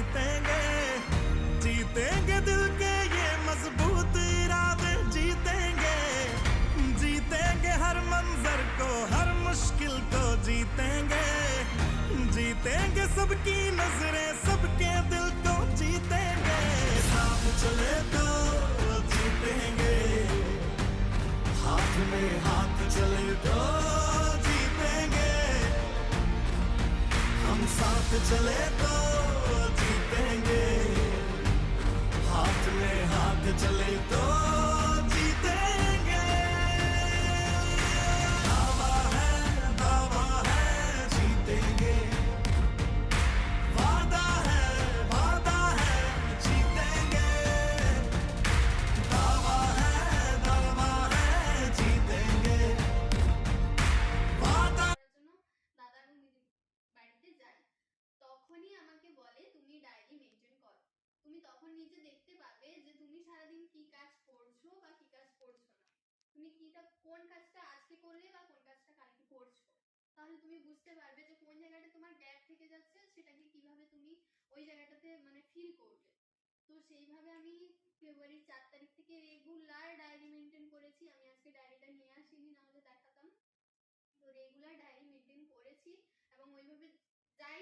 जीतेंगे, जीतेंगे दिल के ये मजबूत इरादे, जीतेंगे, जीतेंगे हर मंजर को, हर मुश्किल को जीतेंगे, जीतेंगे सबकी नजरें, सबके दिल को जीतेंगे, साथ चले तो जीतेंगे, हाथ में हाथ चले तो जीतेंगे, हम साथ चले तो जीतेंगे, हाथ में हाथ चले तो जीतेंगे, दावा है जीतेंगे, वादा है जीतेंगे, दावा है जीतेंगे, वादा। করার জন্য দাদার বাড়িতে যাই, তখনই আমাকে বলে তুমি ডায়েরি মেনটেন করো। তুমি তখন নিজে দেখতে পাবে যে তুমি সারাদিন কি কাজ করছো বা কি কাজ করছো না, তুমি কোন কাজটা আজকে করলে বা কোন কাজটা কালকে করছো, তাহলে তুমি বুঝতে পারবে যে কোন জায়গাটা তোমার গ্যাপ থেকে যাচ্ছে, সেটাকে কিভাবে তুমি ওই জায়গাটাতে মানে ফিল করবে। তো সেইভাবে আমি ফেব্রুয়ারির 4 তারিখ থেকে রেগুলার ডায়েরি মেনটেন করেছি। আমি আজকে ডায়েরিটা নিয়ে আসিনি, না হলে দেখাতাম। তো রেগুলার ডায়েরি মেনটেন করেছি এবং ওইভাবে যাই